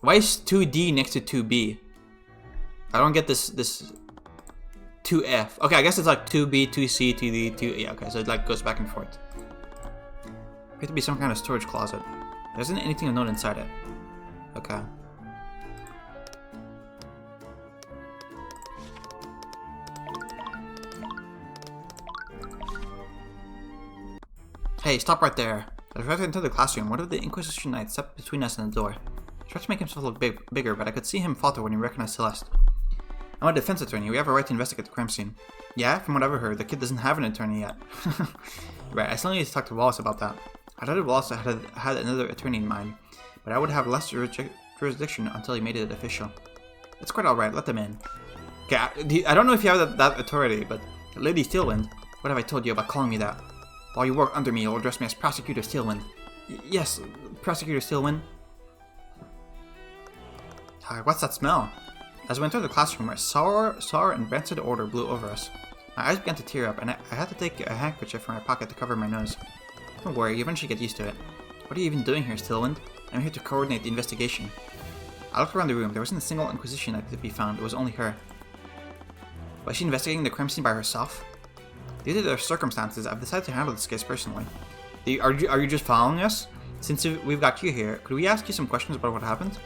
Why is 2D next to 2B? I don't get this 2F. Okay, I guess it's like 2B, 2C, 2D, 2... Yeah, okay, so it like goes back and forth. Appears to be some kind of storage closet. There isn't anything of note inside it. Okay. Hey, stop right there. As we entered the classroom, one of the Inquisition Knights stepped between us and the door. He tried to make himself look bigger, but I could see him falter when he recognized Celeste. I'm a defense attorney. We have a right to investigate the crime scene. Yeah, from what I've heard, the kid doesn't have an attorney yet. Right, I still need to talk to Wallace about that. I thought Wallace had another attorney in mind, but I would have less jurisdiction until he made it official. It's quite alright, let them in. Okay, I don't know if you have that authority, but Lady Steelwind, what have I told you about calling me that? While you work under me, you'll address me as Prosecutor Steelwind. Yes, Prosecutor Steelwind. What's that smell? As we entered the classroom, a sour and rancid odor blew over us. My eyes began to tear up, and I had to take a handkerchief from my pocket to cover my nose. Don't worry, you eventually get used to it. What are you even doing here, Steelwind? I'm here to coordinate the investigation. I looked around the room. There wasn't a single Inquisition that could be found. It was only her. Was she investigating the crime scene by herself? Due to the circumstances, I've decided to handle this case personally. Are you just following us? Since we've got you here, could we ask you some questions about what happened?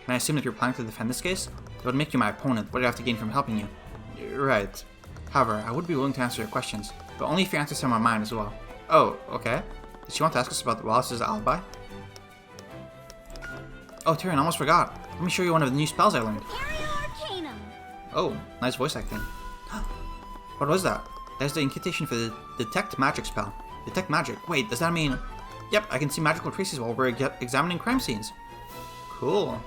Can I assume that you're planning to defend this case? It would make you my opponent. What do I have to gain from helping you? Right. However, I would be willing to answer your questions, but only if you answer some of mine as well. Oh, okay. Did she want to ask us about Wallace's alibi? Oh, Tyrion, I almost forgot. Let me show you one of the new spells I learned. Oh, nice voice acting. What was that? That's the incantation for the Detect Magic spell. Detect Magic. Wait, does that mean... Yep, I can see magical traces while we're examining crime scenes. Cool.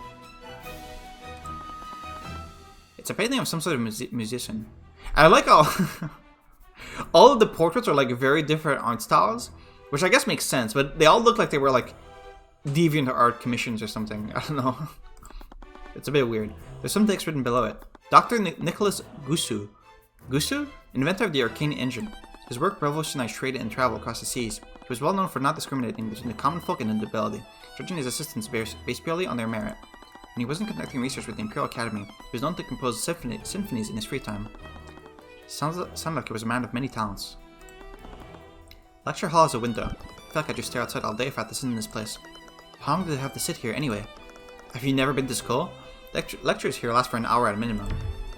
It's a painting of some sort of musician. I like all... all of the portraits are like very different art styles, which I guess makes sense, but they all look like they were like deviant art commissions or something. I don't know. It's a bit weird. There's some text written below it. Dr. Nicholas Gusu. Gusu? Inventor of the arcane engine. His work revolutionized trade and travel across the seas. He was well known for not discriminating between the common folk and the nobility, judging his assistants based purely on their merit. When he wasn't conducting research with the Imperial Academy, he was known to compose symphonies in his free time. Sounded like he was a man of many talents. Lecture hall is a window. I feel like I just stare outside all day if I had to sit in this place. How long do they have to sit here anyway? Have you never been to school? Lectures here last for an hour at a minimum.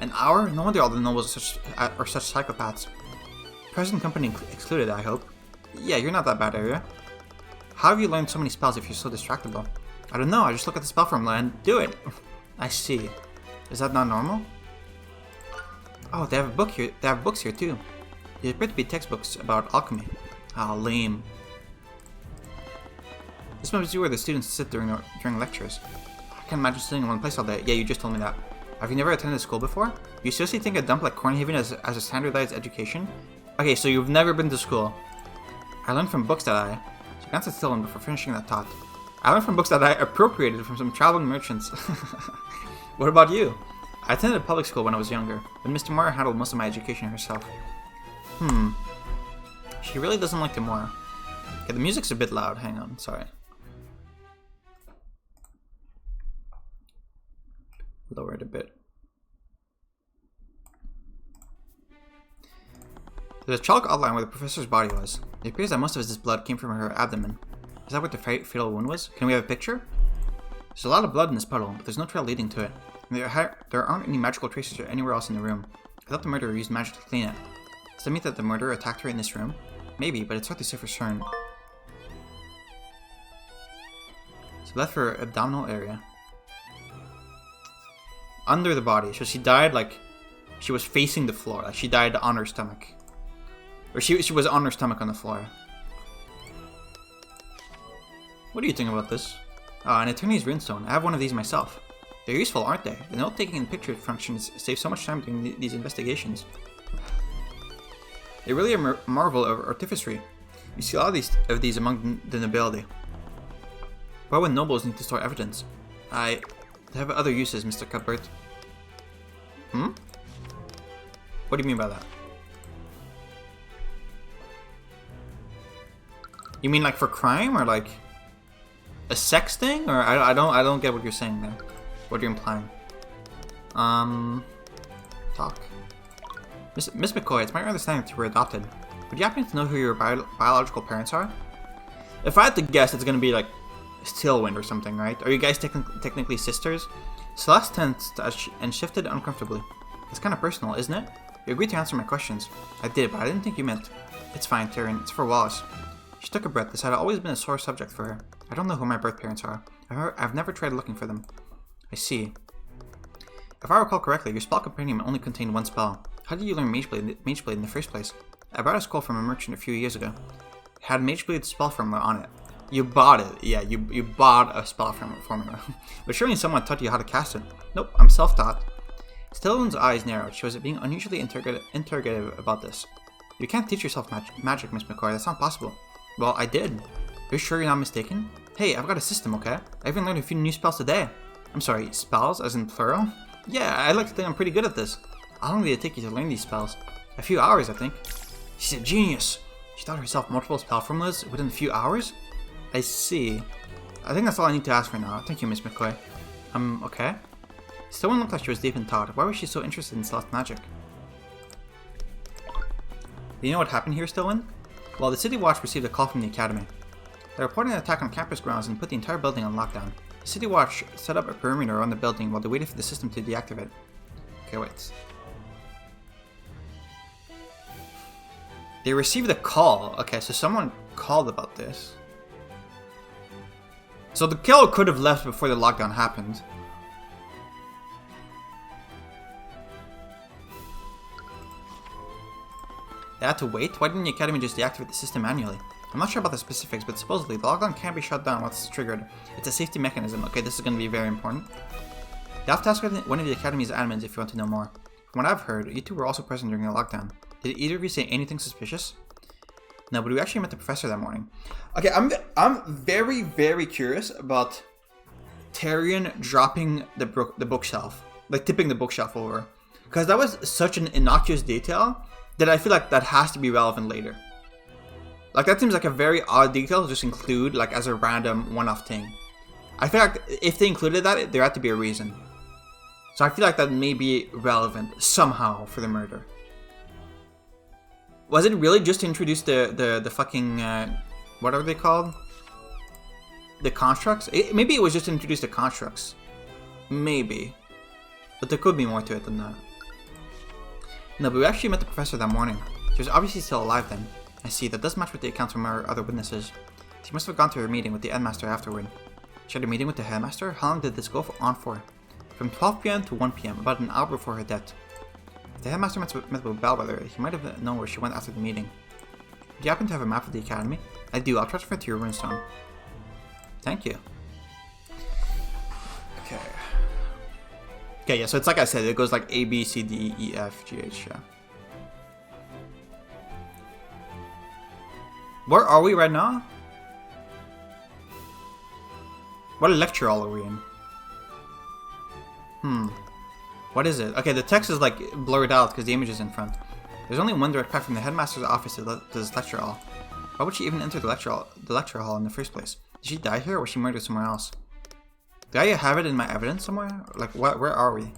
An hour? No wonder all the nobles are such psychopaths. Present company excluded, I hope. Yeah, you're not that bad, are you? How have you learned so many spells if you're so distractible? I don't know, I just look at the spell formula and do it. I see. Is that not normal? Oh, they have a book here. They have books here too. They appear to be textbooks about alchemy. Ah, lame. This must be where the students sit during lectures. I can't imagine sitting in one place all day. Yeah, you just told me that. Have you never attended school before? You seriously think a dump like Cornhaven as a standardized education? Okay, so you've never been to school. I learned from books that I... She glanced at Stillman before finishing that thought. I learned from books that I appropriated from some traveling merchants. What about you? I attended a public school when I was younger, but Mr. Moore handled most of my education herself. She really doesn't like Moore. Okay, the music's a bit loud. Hang on, sorry. Lower it a bit. There's a chalk outline where the professor's body was. It appears that most of his blood came from her abdomen. Is that what the fatal wound was? Can we have a picture? There's a lot of blood in this puddle, but there's no trail leading to it. And there aren't any magical traces anywhere else in the room. I thought the murderer used magic to clean it. Does that mean that the murderer attacked her in this room? Maybe, but it's hard to say for certain. So left for abdominal area. Under the body. So she died like she was facing the floor. Like she died on her stomach. Or she was on her stomach on the floor. What do you think about this? An attorney's runestone. I have one of these myself. They're useful, aren't they? The note-taking and picture functions save so much time during these investigations. They're really a marvel of artificery. You see a lot of these among the nobility. Why would nobles need to store evidence? They have other uses, Mr. Cuthbert. What do you mean by that? You mean like for crime or like a sex thing? Or I don't get what you're saying there. What you're implying. Talk. Miss McCoy, it's my understanding that you were adopted. Would you happen to know who your biological parents are? If I had to guess, it's gonna be like Stillwind or something, right? Are you guys technically sisters? Celeste tensed and shifted uncomfortably. It's kind of personal, isn't it? You agreed to answer my questions. I did, but I didn't think you meant. It's fine, Tyrion. It's for Wallace. She took a breath. This had always been a sore subject for her. I don't know who my birth parents are. I've never tried looking for them. I see. If I recall correctly, your spell compendium only contained one spell. How did you learn Mageblade in the first place? I bought a scroll from a merchant a few years ago. It had Mageblade's spell formula on it. You bought it. Yeah, you bought a spell formula. But surely someone taught you how to cast it. Nope, I'm self-taught. Stillman's eyes narrowed. She was being unusually interrogative about this. You can't teach yourself magic, Miss McCoy. That's not possible. Well, I did. Are you sure you're not mistaken? Hey, I've got a system, okay? I even learned a few new spells today. I'm sorry, spells, as in plural? Yeah, I like to think I'm pretty good at this. How long did it take you to learn these spells? A few hours, I think. She's a genius. She taught herself multiple spell formulas within a few hours? I see. I think that's all I need to ask for now. Thank you, Miss McCoy. Okay? Stillman looked like she was deep in thought. Why was she so interested in Celeste magic? Do you know what happened here, Stillman? Well, the City Watch received a call from the Academy. They reported an attack on campus grounds and put the entire building on lockdown. The City Watch set up a perimeter around the building while they waited for the system to deactivate. Okay, wait. They received a call. Okay, so someone called about this. So the killer could have left before the lockdown happened. They had to wait? Why didn't the Academy just deactivate the system manually? I'm not sure about the specifics, but supposedly the lockdown can't be shut down once it's triggered. It's a safety mechanism. Okay, this is going to be very important. You have to ask one of the Academy's admins if you want to know more. From what I've heard, you two were also present during the lockdown. Did either of you say anything suspicious? No, but we actually met the professor that morning. Okay, I'm very, very curious about Tyrion dropping the bookshelf. Like, tipping the bookshelf over. Because that was such an innocuous detail that I feel like that has to be relevant later. Like, that seems like a very odd detail to just include, like, as a random one-off thing. I feel like if they included that, there had to be a reason. So I feel like that may be relevant somehow for the murder. Was it really just to introduce the fucking, what are they called? The constructs? Maybe it was just to introduce the constructs. Maybe. But there could be more to it than that. No, but we actually met the professor that morning. She was obviously still alive then. I see, that does match with the accounts from our other witnesses. She must have gone to her meeting with the headmaster afterward. She had a meeting with the headmaster? How long did this go on for? From 12 PM to 1 PM, about an hour before her death. If the headmaster met with Bellwether, he might have known where she went after the meeting. Do you happen to have a map of the academy? I do, I'll transfer it to your runestone. Thank you. Okay. Okay, yeah, so it's like I said, it goes like A, B, C, D, E, F, G, H, yeah. Where are we right now? What lecture hall are we in? What is it? Okay, the text is like blurred out because the image is in front. There's only one direct path from the headmaster's office to this lecture hall. Why would she even enter the lecture hall in the first place? Did she die here or was she murdered somewhere else? Do I have it in my evidence somewhere? Like, what? Where are we?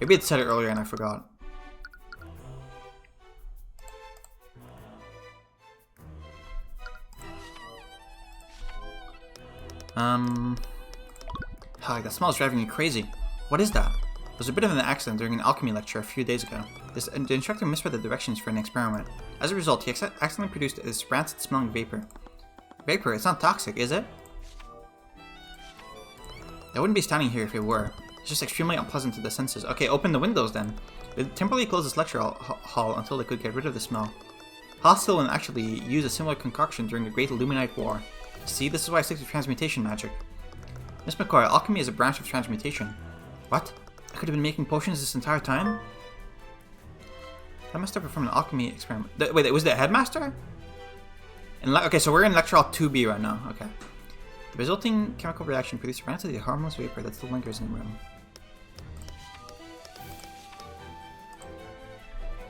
Maybe it said it earlier and I forgot. That smell is driving me crazy. What is that? There was a bit of an accident during an alchemy lecture a few days ago. The instructor misread the directions for an experiment. As a result, he accidentally produced this rancid-smelling vapor. Vapor? It's not toxic, is it? I wouldn't be standing here if it were. It's just extremely unpleasant to the senses. Okay, open the windows then. They temporarily closed this lecture hall until they could get rid of the smell. Hostile actually used a similar concoction during the Great Illuminite War. See, this is why I stick to transmutation magic. Miss McCoy, alchemy is a branch of transmutation. What? I could have been making potions this entire time? I must have performed an alchemy experiment. Wait, was the headmaster? Okay, so we're in lecture hall 2B right now. Okay. The resulting chemical reaction produced a relatively harmless vapor that still lingers in the room.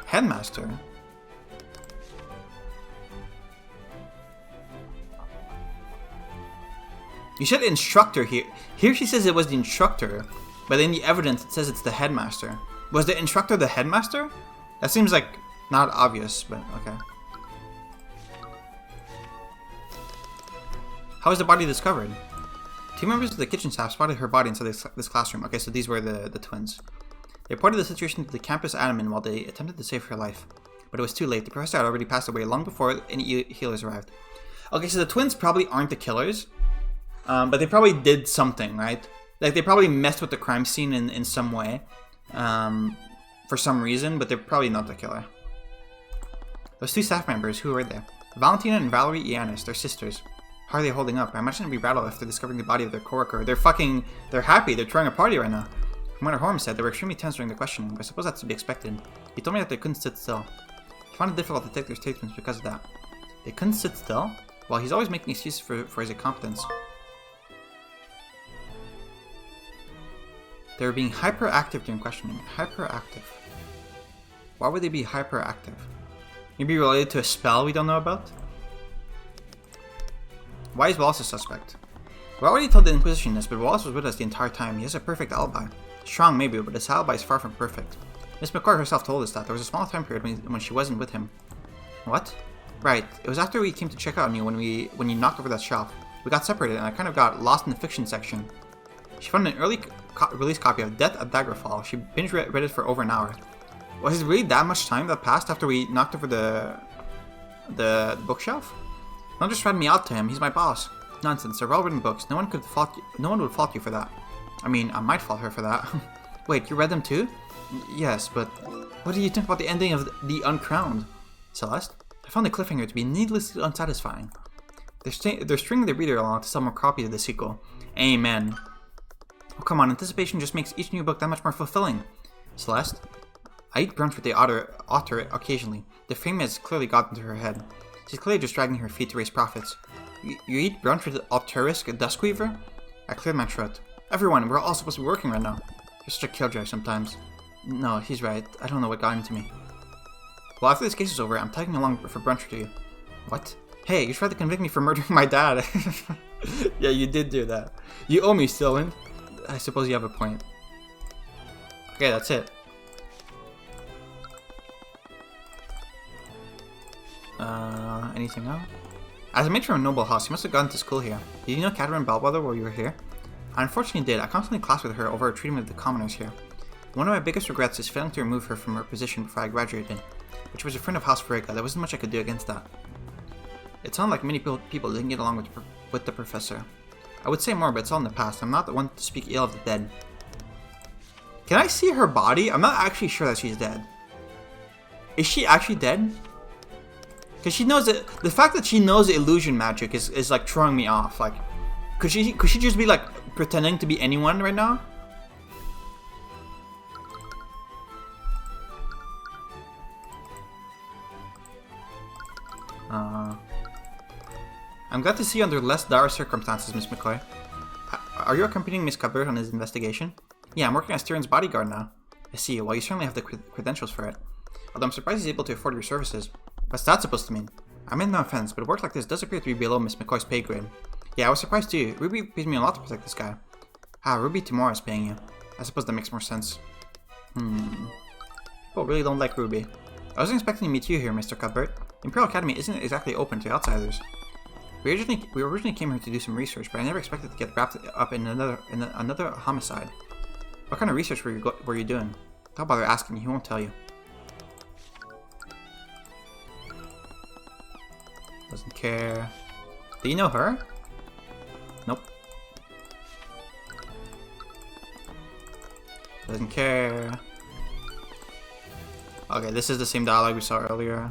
Headmaster? You said instructor here. Here she says it was the instructor, but in the evidence it says it's the headmaster. Was the instructor the headmaster? That seems like not obvious, but okay. How was the body discovered? Two members of the kitchen staff spotted her body inside this classroom. Okay, so these were the twins. They reported the situation to the campus admin while they attempted to save her life. But it was too late. The professor had already passed away long before any healers arrived. Okay, so the twins probably aren't the killers. But they probably did something, right? Like, they probably messed with the crime scene in some way. For some reason, but they're probably not the killer. Those two staff members, who were they? Valentina and Valerie Yanis, they're sisters. How are they holding up? I imagine they'd be rattled after discovering the body of their coworker. They're happy, they're throwing a party right now. From what Holmes said, they were extremely tense during the questioning, but I suppose that's to be expected. He told me that they couldn't sit still. He found it difficult to take their statements because of that. They couldn't sit still? Well, he's always making excuses for his incompetence. They were being hyperactive during questioning. Hyperactive. Why would they be hyperactive? Maybe related to a spell we don't know about? Why is Wallace a suspect? We already told the Inquisition this, but Wallace was with us the entire time. He has a perfect alibi. Strong maybe, but his alibi is far from perfect. Miss McCoy herself told us that. There was a small time period when she wasn't with him. What? Right. It was after we came to check out on you when you knocked over that shelf. We got separated and I kind of got lost in the fiction section. She found an early release copy of Death at Daggerfall. She binge read it for over an hour. Was it really that much time that passed after we knocked over the bookshelf? Don't just read me out to him. He's my boss. Nonsense. They're well-written books. No one would fault you for that. I mean, I might fault her for that. Wait, you read them too? Yes, but what do you think about the ending of The Uncrowned? Celeste? I found the cliffhanger to be needlessly unsatisfying. They're stringing the reader along to sell more copies of the sequel. Amen. Oh, come on, anticipation just makes each new book that much more fulfilling. Celeste? I eat brunch with the author occasionally. The fame has clearly gotten to her head. She's clearly just dragging her feet to raise profits. You eat brunch with Altarisk, a Duskweaver? I cleared my throat. Everyone, we're all supposed to be working right now. You're such a killjoy sometimes. No, he's right. I don't know what got into me. Well, after this case is over, I'm tagging along for brunch with you. What? Hey, you tried to convict me for murdering my dad. Yeah, you did do that. You owe me, Stillman. I suppose you have a point. Okay, that's it. Anything else? As a matron from a noble house, you must have gone to school here. Did you know Catherine Bellwether while you were here? I unfortunately did. I constantly clashed with her over her treatment of the commoners here. One of my biggest regrets is failing to remove her from her position before I graduated, but she was a friend of House Varega. There wasn't much I could do against that. It sounded like many people didn't get along with the professor. I would say more, but it's all in the past. I'm not the one to speak ill of the dead. Can I see her body? I'm not actually sure that she's dead. Is she actually dead? Because she knows it. The fact that she knows illusion magic is like throwing me off. Like, Could she just be like pretending to be anyone right now? I'm glad to see you under less dire circumstances, Miss McCoy. Are you accompanying Miss Cuthbert on his investigation? Yeah, I'm working as Tyrion's bodyguard now. I see. Well, you certainly have the credentials for it. Although I'm surprised he's able to afford your services. What's that supposed to mean? I mean no offense, but work like this does appear to be below Miss McCoy's pay grade. Yeah, I was surprised too. Ruby pays me a lot to protect this guy. Ah, Ruby tomorrow is paying you. I suppose that makes more sense. People really don't like Ruby. I wasn't expecting to meet you here, Mr. Cuthbert. Imperial Academy isn't exactly open to outsiders. We originally came here to do some research, but I never expected to get wrapped up in another homicide. What kind of research were you doing? Don't bother asking, he won't tell you. Doesn't care. Do you know her? Nope. Doesn't care. Okay, this is the same dialogue we saw earlier.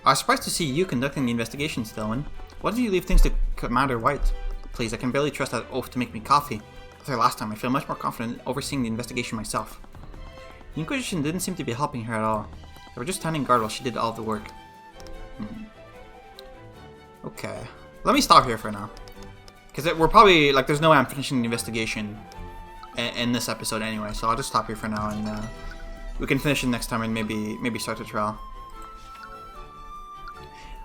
I was surprised to see you conducting the investigation, Stillman. Why did you leave things to Commander White? Please, I can barely trust that oath to make me coffee. After last time, I feel much more confident in overseeing the investigation myself. The Inquisition didn't seem to be helping her at all. They were just standing guard while she did all the work. Okay. Let me stop here for now. Because we're probably, like, there's no way I'm finishing the investigation in this episode anyway, so I'll just stop here for now, and we can finish it next time and maybe start the trial.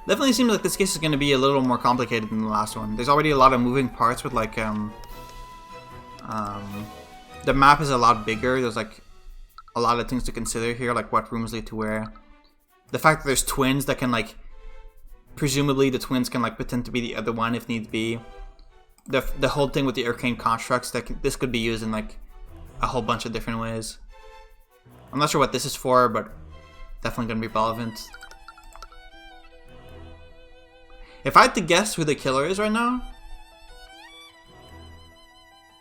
Definitely seems like this case is going to be a little more complicated than the last one. There's already a lot of moving parts with, like, the map is a lot bigger. There's, like, a lot of things to consider here, like what rooms lead to where. The fact that there's twins that can, like, presumably the twins can, like, pretend to be the other one if need be. The whole thing with the arcane constructs, this could be used in, like, a whole bunch of different ways. I'm not sure what this is for, but definitely going to be relevant. If I had to guess who the killer is right now...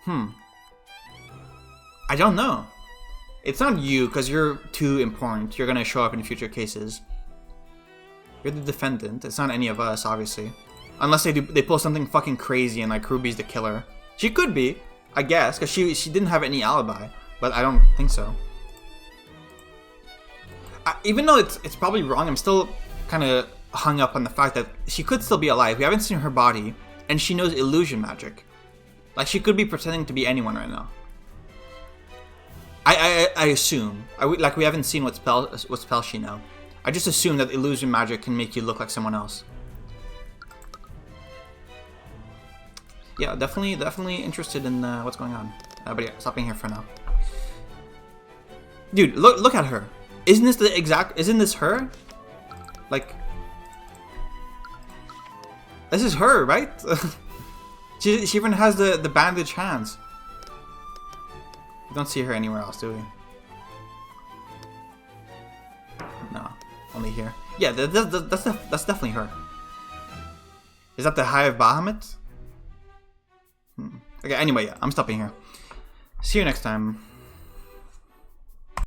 I don't know. It's not you, because you're too important. You're going to show up in future cases. You're the defendant. It's not any of us, obviously. Unless they pull something fucking crazy and, like, Ruby's the killer. She could be, I guess, because she didn't have any alibi. But I don't think so. Even though it's probably wrong, I'm still kind of hung up on the fact that she could still be alive. We haven't seen her body, and she knows illusion magic. Like, she could be pretending to be anyone right now. I assume. Like, we haven't seen what spell she know. I just assume that illusion magic can make you look like someone else. Yeah, definitely interested in what's going on. But yeah, stopping here for now. Dude, look at her. Isn't this her? Like, this is her, right? she even has the bandaged hands. We don't see her anywhere else, do we? No, only here. Yeah, that's definitely her. Is that the Hive Bahamut? Okay, anyway, yeah, I'm stopping here. See you next time.